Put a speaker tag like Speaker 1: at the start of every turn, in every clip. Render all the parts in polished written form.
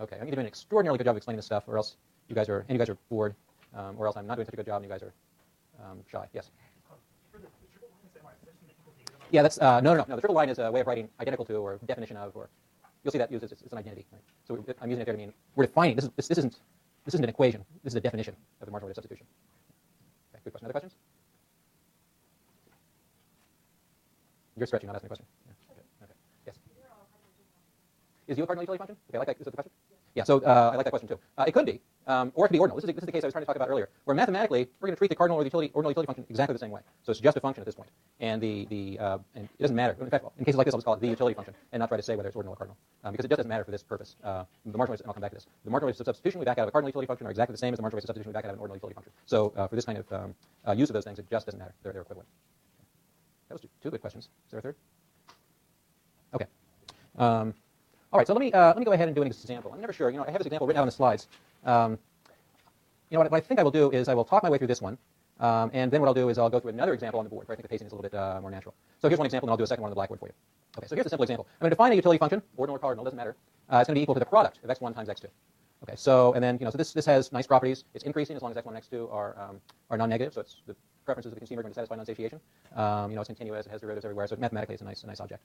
Speaker 1: Okay, I'm going to do an extraordinarily good job of explaining this stuff, or else you guys are bored, or else I'm not doing such a good job and you guys are shy. Yes. Yeah, that's no. The triple line is a way of writing identical to or definition of, or you'll see that used as an identity. Right? So I'm using it there to mean we're defining. This isn't an equation. This is a definition of the marginal rate of substitution. Okay, good question. Other questions? You're stretching, not asking a question. Yeah. Okay. Yes. Is U a cardinal utility function? Okay, I like that. Is that the question? Yeah. So I like that question too. It could be, or it could be ordinal. This is the case I was trying to talk about earlier, where mathematically we're going to treat the cardinal or the ordinal utility function exactly the same way. So it's just a function at this point, and and it doesn't matter. In fact, in cases like this, I'll just call it the utility function and not try to say whether it's ordinal or cardinal, because it just doesn't matter for this purpose. The marginal rates, and I'll come back to this. The marginal rates of substitution we back out of a cardinal utility function are exactly the same as the marginal rates of substitution we back out of an ordinal utility function. So for this kind of use of those things, it just doesn't matter. They're equivalent. That was two good questions. Is there a third? Okay. All right, so let me go ahead and do an example. I'm never sure. I have this example written out on the slides. What I think I will do is I will talk my way through this one, and then what I'll do is I'll go through another example on the board where I think the pacing is a little bit more natural. So here's one example, and I'll do a second one on the blackboard for you. Okay, so here's a simple example. I'm going to define a utility function, ordinal or cardinal, doesn't matter. It's going to be equal to the product of x1 times x2. Okay, so and then so this has nice properties. It's increasing as long as x1 and x2 are non-negative. So it's the preferences of the consumer are going to satisfy non-satiation. It's continuous. It has derivatives everywhere. So mathematically, it's a nice object.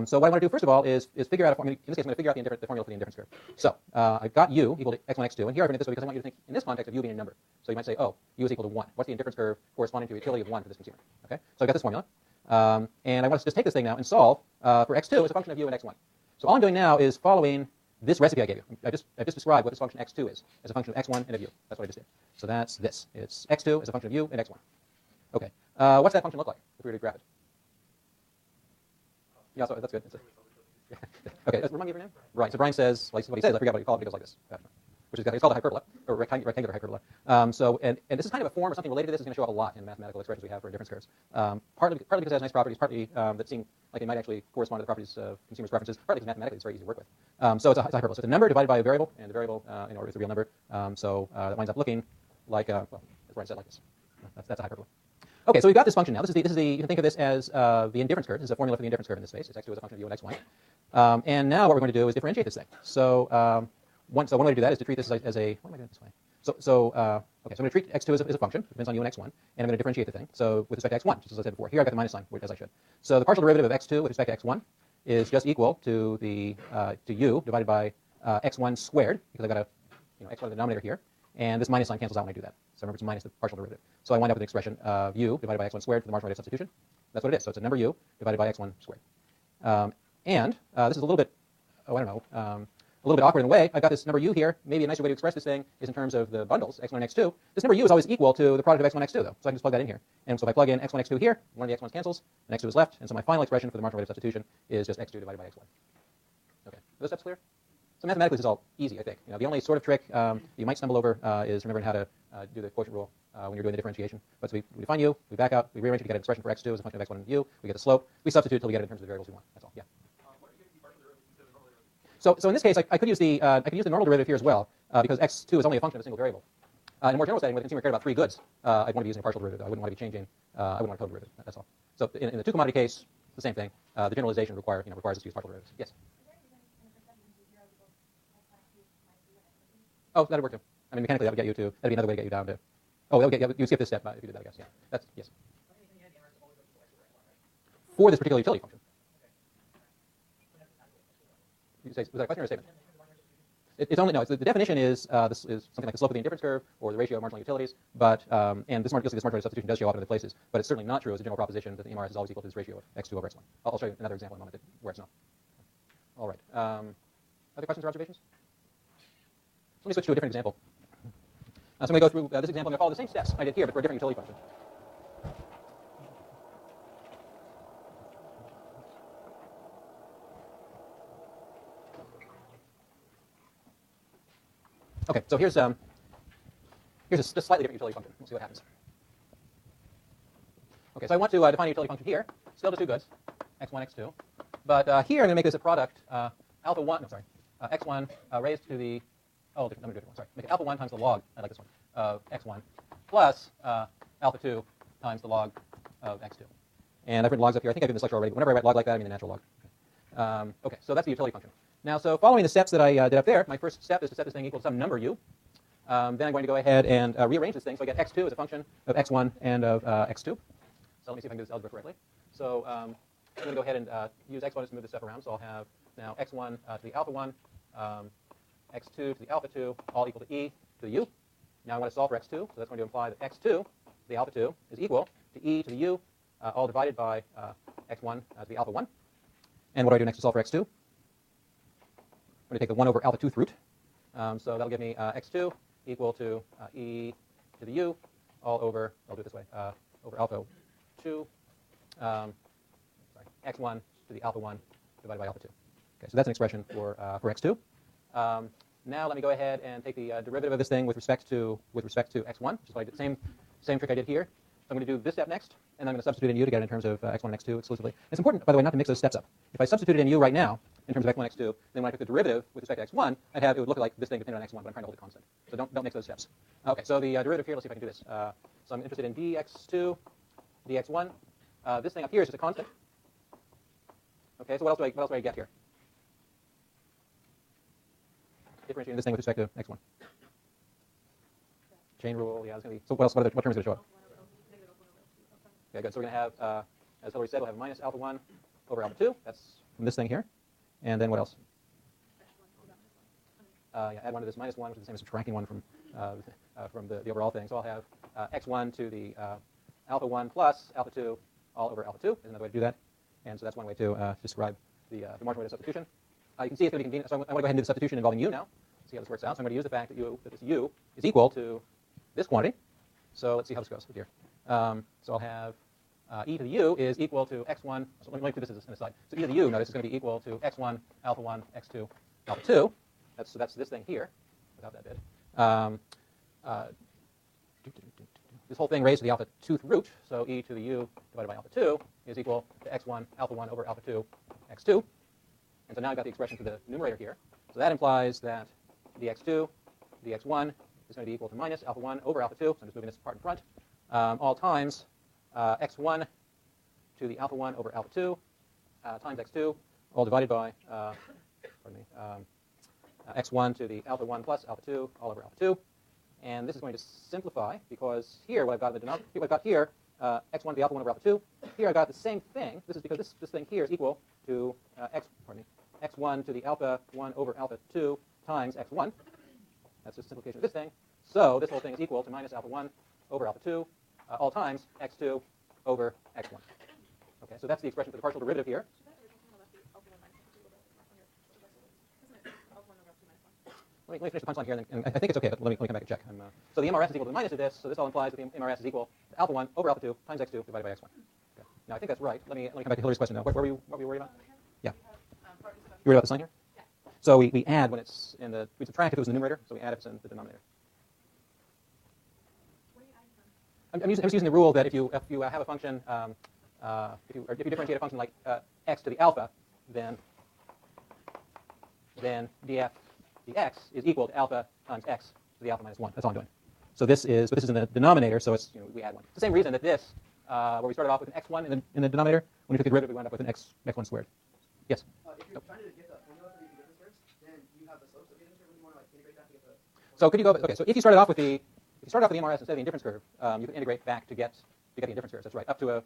Speaker 1: So what I want to do first of all is figure out a formula. In this case, I'm going to figure out the formula for the indifference curve. So I've got u equal to x1 x2, and here I've written it this way because I want you to think in this context of u being a number. So you might say, oh, u is equal to 1. What's the indifference curve corresponding to a utility of 1 for this consumer? Okay, so I've got this formula, and I want to just take this thing now and solve for x2 as a function of u and x1. So all I'm doing now is following this recipe I gave you. I've just described what this function x2 is as a function of x1 and of u. That's what I just did. So that's this. It's x2 as a function of u and x1. Okay. What's that function look like if we were to graph it? Yeah, so that's good. Okay, remind me of your name? Brian. So Brian says, like what he says, I forget what he called it, but he goes like this, which is it's called a hyperbola, or rectangular hyperbola. And this is kind of a form or something related to this is going to show up a lot in mathematical expressions we have for indifference curves. Partly because it has nice properties, partly that seem like they might actually correspond to the properties of consumers' preferences, partly because mathematically it's very easy to work with. So it's a hyperbola. So it's a number divided by a variable, and the variable is a real number. That winds up looking like, as Brian said, like this. That's a hyperbola. Okay, so we've got this function now. This is the you can think of this as the indifference curve. This is a formula for the indifference curve in this case. It's x2 as a function of u and x1. And now what we're going to do is differentiate this thing. So one way to do that is to treat this as a what am I doing this way? So I'm going to treat x2 as a function. It depends on u and x1, and I'm going to differentiate the thing. So with respect to x1, just as I said before, here I've got the minus sign as I should. So the partial derivative of x2 with respect to x1 is just equal to the to u divided by x1 squared, because I've got a x1 in the denominator here. And this minus sign cancels out when I do that. So remember, it's minus the partial derivative. So I wind up with an expression of u divided by x1 squared for the marginal rate of substitution. That's what it is. So it's a number u divided by x1 squared. This is a little bit, a little bit awkward in a way. I've got this number u here. Maybe a nicer way to express this thing is in terms of the bundles, x1 and x2. This number u is always equal to the product of x1 and x2, though. So I can just plug that in here. And so if I plug in x1 x2 here, one of the x1s cancels, and x2 is left. And so my final expression for the marginal rate of substitution is just x2 divided by x1. Okay. Are those steps clear? So mathematically, this is all easy, I think. The only sort of trick you might stumble over is remembering how to do the quotient rule when you're doing the differentiation. But so we define u, we back out, we rearrange it to get an expression for x2 as a function of x1 and u. We get the slope. We substitute until we get it in terms of the variables we want. That's all. Yeah. So in this case, I could use the normal derivative here as well because x2 is only a function of a single variable. In a more general setting, where the consumer cared about 3 goods, I'd want to be using a partial derivative. I wouldn't want to be changing. I wouldn't want a total derivative. That's all. So in the 2 commodity case, it's the same thing. The generalization requires us to use partial derivatives. Yes. Oh, that'd work too. I mean, mechanically, that would get you to. That'd be another way to get you down to. Oh, that would get you skip this step if you did that, I guess. Yeah. That's yes. For this particular utility function. Was that a question or a statement? It's only no. The definition is this is something like the slope of the indifference curve or the ratio of marginal utilities. But and this marginal rate of substitution does show up in other places. But it's certainly not true as a general proposition that the MRS is always equal to this ratio of x2 over x1. I'll show you another example in a moment where it's not. All right. Other questions or observations? Let me switch to a different example. So I'm going to go through this example. I'm going to follow the same steps I did here, but for a different utility function. Okay, so here's a slightly different utility function. We'll see what happens. Okay, so I want to define a utility function here. Still just 2 goods, x1, x2. But here I'm going to make this a product alpha 1. No, sorry, x1 raised to the different number. Sorry, make it alpha 1 times the log. I like this one of x1 plus alpha 2 times the log of x2. And I've written logs up here. I think I've given this lecture already. But whenever I write log like that, I mean the natural log. Okay, so that's the utility function. Now, so following the steps that I did up there, my first step is to set this thing equal to some number u. Then I'm going to go ahead and rearrange this thing so I get x2 as a function of x1 and of x2. So let me see if I can do this algebra correctly. So I'm going to go ahead and use x1 to move this stuff around. So I'll have now x1 to the alpha 1, x2 to the alpha 2, all equal to e to the u. Now I want to solve for x2, so that's going to imply that x2 to the alpha 2 is equal to e to the u, all divided by x1 to the alpha 1. And what do I do next to solve for x2? I'm going to take the 1 over alpha 2th root. So that'll give me x2 equal to e to the u all over, I'll do it this way, over alpha 2, x1 to the alpha 1 divided by alpha 2. Okay, so that's an expression for x2. Now let me go ahead and take the derivative of this thing with respect to x1, which is what I did, same trick I did here. So I'm going to do this step next, and I'm going to substitute in u to get it in terms of x1 and x2 exclusively. It's important, by the way, not to mix those steps up. If I substituted in u right now in terms of x1 and x2, then when I took the derivative with respect to x1, it would look like this thing depended on x1, but I'm trying to hold it constant. So don't mix those steps. Okay, so the derivative here, let's see if I can do this. So I'm interested in dx2, dx1. This thing up here is just a constant. Okay, so what else do I get here? Differentiating this thing with respect to x1. Chain rule, yeah, it's going to be. So what terms are going to show up? Okay, good. So we're going to have, as Hilary said, we'll have minus alpha 1 over alpha 2. That's from this thing here. And then what else? Add 1 to this minus 1, which is the same as subtracting 1 from the overall thing. So I'll have x1 to the alpha 1 plus alpha 2 all over alpha 2 is another way to do that. And so that's one way to describe the marginal rate of substitution. You can see it's going to be convenient. So I'm going to go ahead and do the substitution involving u now. See how this works out. So I'm going to use the fact that this u is equal to this quantity. So let's see how this goes here. So I'll have e to the u is equal to x1. So let me do this as an aside. So e to the u, notice, is going to be equal to x1, alpha 1, x2, alpha 2. So that's this thing here, without that bit. This whole thing raised to the alpha 2th root. So e to the u divided by alpha 2 is equal to x1, alpha 1 over alpha 2, x2. And so now I've got the expression for the numerator here. So that implies that dx2, dx1 is going to be equal to minus alpha 1 over alpha 2. So I'm just moving this part in front. All times x1 to the alpha 1 over alpha 2 times x2, all divided by x1 to the alpha 1 plus alpha 2 all over alpha 2. And this is going to simplify because here what I've got in the denominator, what I've got here, x1 to the alpha 1 over alpha 2. Here I've got the same thing. This is because this thing here is equal to x1 to the alpha 1 over alpha 2 times x1. That's just simplification of this thing. So this whole thing is equal to minus alpha 1 over alpha 2 all times x2 over x1. Okay, so that's the expression for the partial derivative here. Let me finish the punchline here, and I think it's okay, but let me come back and check. So the MRS is equal to the minus of this, so this all implies that the MRS is equal to alpha 1 over alpha 2 times x2 divided by x1. Okay. Now I think that's right. Let me come back to Hilary's question now. What were you worried about? Yeah. You worried about this line here? Yeah. So we add when it's in the, we subtract if it was in the numerator, so we add if it's in the denominator. I'm just using the rule that if you have a function, if you differentiate a function like x to the alpha, then df dx is equal to alpha times x to the alpha minus 1. That's all I'm doing. So this is in the denominator, so it's we add 1. It's the same reason that this, where we started off with an x1 in the denominator, when we took the derivative, we wound up with an x1 squared. Yes.
Speaker 2: If you're trying to get the formula for the difference curves, then you have the slope. So if you want to integrate that to get the.
Speaker 1: So could you go? Okay. So if you started off with the MRS instead of the indifference curve, you can integrate back to get the indifference curves. That's right. Up to a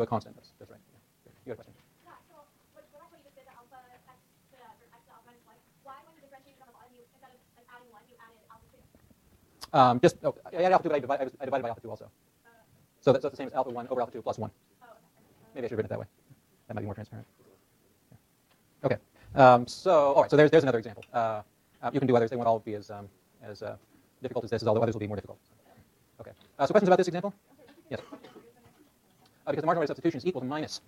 Speaker 1: constant. That's right. Yeah. You got a question?
Speaker 3: Yeah. So what you just did the alpha x to alpha minus 1. Why when you differentiated on the bottom, instead of adding 1, you added alpha 2?
Speaker 1: I added alpha 2, but I divided by alpha 2 also. So that's the same as alpha 1 over alpha 2 plus 1.
Speaker 3: Oh, okay.
Speaker 1: Maybe I should have written it that way. That might be more transparent. Yeah. Okay. All right. So there's another example. You can do others. They won't all be as difficult as this, although others will be more difficult. Okay. So questions about this example? Yes. Because the marginal rate of substitution is equal to minus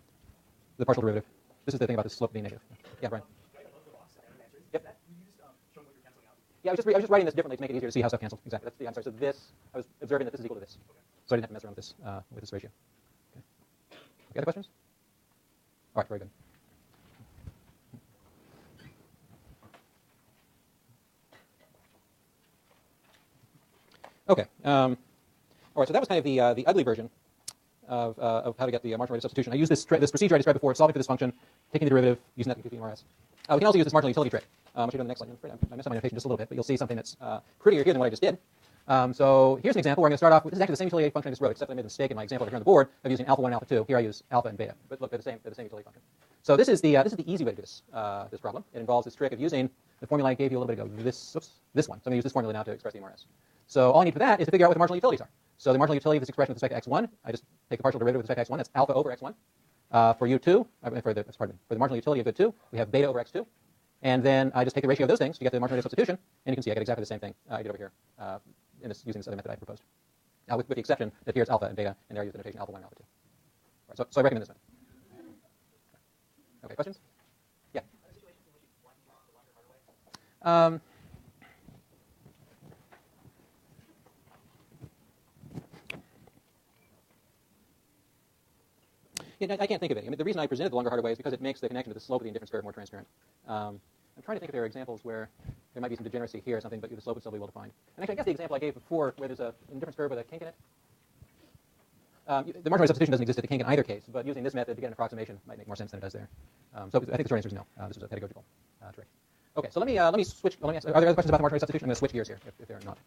Speaker 1: the partial derivative. This is the thing about the slope being negative. Yeah, Brian. Yep. Yeah, I was just writing this differently to make it easier to see how stuff cancels. Exactly. I'm sorry. So this, I was observing that this is equal to this, so I didn't have to mess around with this ratio. Okay. Other questions? All right. Very good. Okay. All right. So that was kind of the ugly version of how to get the marginal rate of substitution. I used this procedure I described before, solving for this function, taking the derivative, using that to compute the MRS. we can also use this marginal utility trick, which we do on the next slide. I'm afraid I messed up my notation just a little bit, but you'll see something that's prettier here than what I just did. So here's an example where I'm going to start off with, this is actually the same utility function I just wrote, except I made a mistake in my example over here on the board of using alpha 1 and alpha 2. Here I use alpha and beta, but look, they're the same utility function. So this is the easy way to do this problem. It involves this trick of using the formula I gave you a little bit ago, this one. So I'm going to use this formula now to express the MRS. So all I need for that is to figure out what the marginal utilities are. So the marginal utility of this expression with respect to x1, I just take the partial derivative with respect to x1, that's alpha over x1. For u2, for the marginal utility of good 2, we have beta over x2. And then I just take the ratio of those things to get the marginal rate of substitution, and you can see I get exactly the same thing I did over here using this other method I proposed. With the exception that here it's alpha and beta, and there I use the notation alpha 1 and alpha 2. Right, so I recommend this method. Okay, questions? Yeah. Yeah, I can't think of any. I mean, the reason I presented the longer, harder way is because it makes the connection to the slope of the indifference curve more transparent. I'm trying to think if there are examples where there might be some degeneracy here or something, but the slope would still be well defined. And actually, I guess the example I gave before, where there's an indifference curve with a kink in it, the marginal rate substitution doesn't exist at the kink in either case, but using this method to get an approximation might make more sense than it does there. So I think the short answer is no. This is a pedagogical trick. Okay, so let me switch. Are there other questions about the marginal rate substitution? I'm going to switch gears here, if there are not.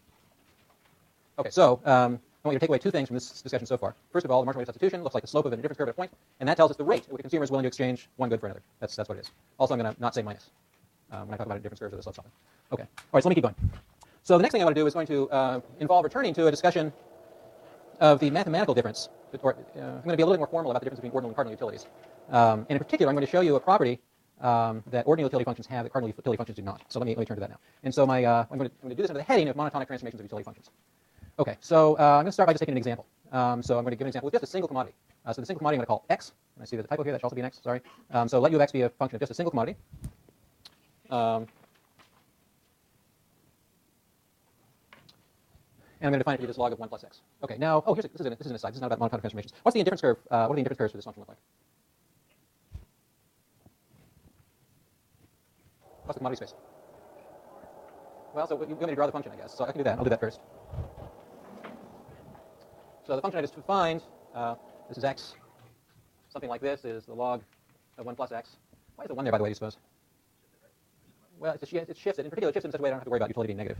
Speaker 1: Okay, so I want you to take away two things from this discussion so far. First of all, the marginal rate of substitution looks like the slope of an indifference curve at a point, and that tells us the rate at which a consumer is willing to exchange one good for another. That's what it is. Also, I'm going to not say minus when I talk about indifference curves or the slope something. Okay. All right, so let me keep going. So the next thing I want to do is going to involve returning to a discussion of the mathematical difference. I'm going to be a little bit more formal about the difference between ordinal and cardinal utilities. And in particular, I'm going to show you a property that ordinal utility functions have that cardinal utility functions do not. So let me turn to that now. And so I'm going to do this under the heading of monotonic transformations of utility functions. Okay, so I'm going to start by just taking an example. So I'm going to give an example with just a single commodity. So the single commodity I'm going to call x. And I see there's a typo here. That should also be an x. Sorry. So let u of x be a function of just a single commodity. And I'm going to define it to be this log of 1 plus x. Okay, now, this is an aside. This is not about monotonic transformations. What's the indifference curve? What do the indifference curves for this function look like? What's the commodity space? Well, so you want me to draw the function, I guess. So I can do that. I'll do that first. So the function I just defined, this is x. Something like this is the log of 1 plus x. Why is the 1 there, by the way, do you suppose? Well, it shifts it. In particular, it shifts it in such a way I don't have to worry about utility being negative.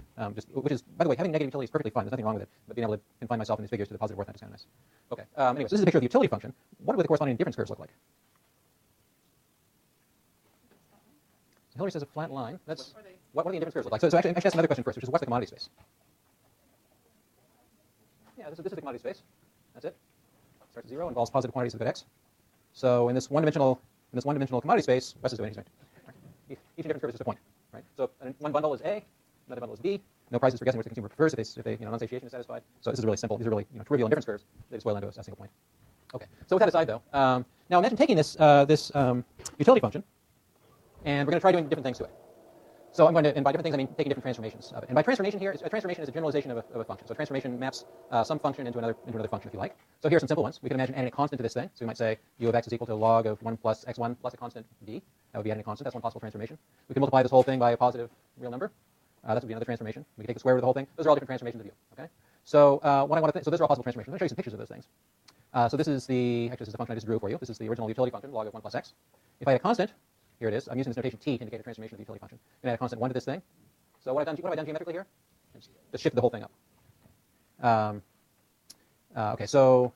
Speaker 1: Which is, by the way, having negative utility is perfectly fine. There's nothing wrong with it. But being able to confine myself in these figures to the positive worth, that's kind of nice. Okay. Anyways, this is a picture of the utility function. What do the corresponding indifference curves look like? So Hillary says a flat line. That's what do the indifference curves look like? So actually, that's another question first, which is what's the commodity space? Yeah, this is the commodity space. That's it. Starts at 0, involves positive quantities of good x. So in this one-dimensional commodity space, Wes is doing it. Each indifference curve is just a point, right? So one bundle is A, another bundle is B. No prizes for guessing which the consumer prefers if they non-satiation is satisfied. So this is really simple. These are really trivial indifference curves. They just boil down to a single point. Okay. So with that aside, though, now imagine taking this utility function, and we're going to try doing different things to it. So I'm going to, and by different things I mean taking different transformations of it. And by transformation here, a transformation is a generalization of a function. So a transformation maps some function into another function, if you like. So here are some simple ones. We can imagine adding a constant to this thing. So we might say u of x is equal to log of 1 plus x1 plus a constant d. That would be adding a constant. That's one possible transformation. We can multiply this whole thing by a positive real number. That would be another transformation. We can take the square root of the whole thing. Those are all different transformations of u. Okay. So what I want to so those are all possible transformations. I'm going to show you some pictures of those things. So this is the function I just drew for you. This is the original utility function, log of 1 plus x. If I add a constant, here it is. I'm using this notation t to indicate a transformation of the utility function. I'm going to add a constant 1 to this thing. So what have I done geometrically here? Just shift the whole thing up. Okay, so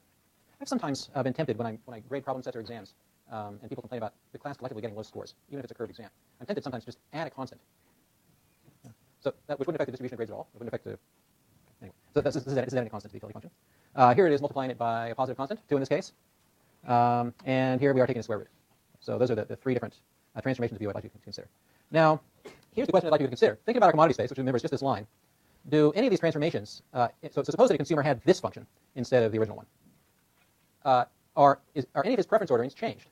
Speaker 1: I've sometimes been tempted when I grade problem sets or exams, and people complain about the class collectively getting low scores, even if it's a curved exam. I'm tempted sometimes to just add a constant. So which wouldn't affect the distribution of grades at all. It wouldn't affect the anyway. So this is adding a constant to the utility function. Here it is multiplying it by a positive constant, 2 in this case, and here we are taking a square root. So those are the three different transformations of u I'd like you to consider. Now, here's the question I'd like you to consider. Thinking about our commodity space, which remember is just this line, do any of these transformations, so suppose that a consumer had this function instead of the original one, are any of his preference orderings changed?